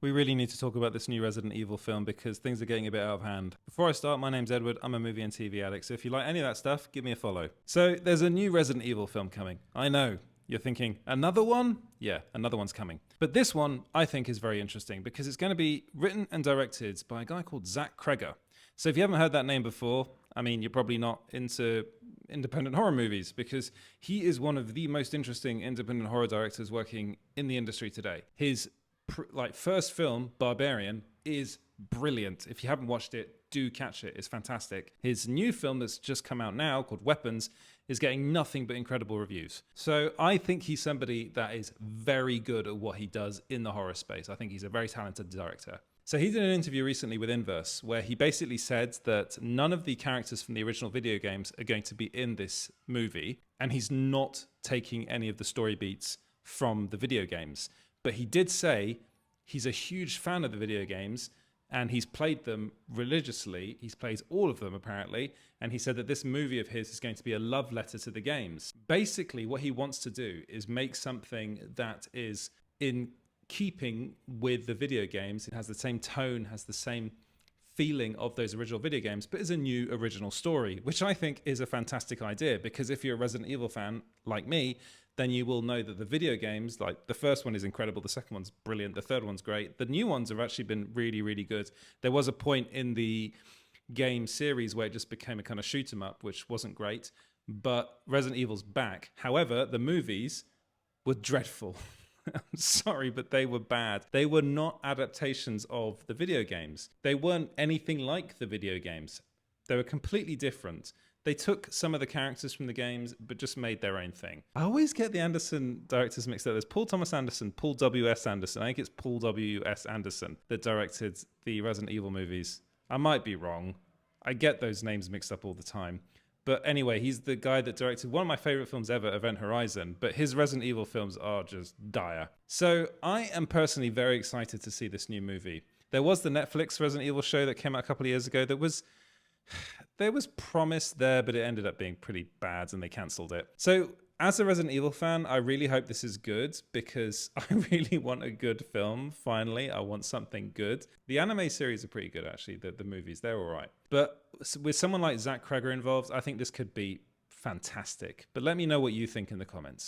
We really need to talk about this new Resident Evil film because things are getting a bit out of hand. Before I start, my name's Edward. I'm a movie and TV addict, so if you like any of that stuff, give me a follow. So, there's a new Resident Evil film coming. I know. You're thinking, another one? Yeah, another one's coming. But this one, I think, is very interesting because it's going to be written and directed by a guy called Zach Cregger. So if you haven't heard that name before, I mean, you're probably not into independent horror movies because he is one of the most interesting independent horror directors working in the industry today. His first film, Barbarian, is brilliant. If you haven't watched it, do catch it. It's fantastic. His new film that's just come out now called Weapons is getting nothing but incredible reviews. So I think he's somebody that is very good at what he does in the horror space. I think he's a very talented director. So he did an interview recently with Inverse where he basically said that none of the characters from the original video games are going to be in this movie, and he's not taking any of the story beats from the video games. But he did say he's a huge fan of the video games and he's played them religiously. He's played all of them, apparently. And he said that this movie of his is going to be a love letter to the games. Basically, what he wants to do is make something that is in keeping with the video games. It has the same tone, has the same feeling of those original video games, but is a new original story, which I think is a fantastic idea because if you're a Resident Evil fan like me, then you will know that the video games, like the first one is incredible, the second one's brilliant, the third one's great. The new ones have actually been really, really good. There was a point in the game series where it just became a kind of shoot 'em up, which wasn't great, but Resident Evil's back. However, the movies were dreadful. I'm sorry, but they were bad. They were not adaptations of the video games. They weren't anything like the video games. They were completely different. They took some of the characters from the games, but just made their own thing. I always get the Anderson directors mixed up. There's Paul Thomas Anderson, Paul W.S. Anderson. I think it's Paul W.S. Anderson that directed the Resident Evil movies. I might be wrong. I get those names mixed up all the time. But anyway, he's the guy that directed one of my favorite films ever, Event Horizon. But his Resident Evil films are just dire. So I am personally very excited to see this new movie. There was the Netflix Resident Evil show that came out a couple of years ago that was... There was promise there, but it ended up being pretty bad and they cancelled it. So as a Resident Evil fan, I really hope this is good because I really want a good film, finally. I want something good. The anime series are pretty good, actually, the movies. They're all right. But with someone like Zach Cregger involved, I think this could be fantastic. But let me know what you think in the comments.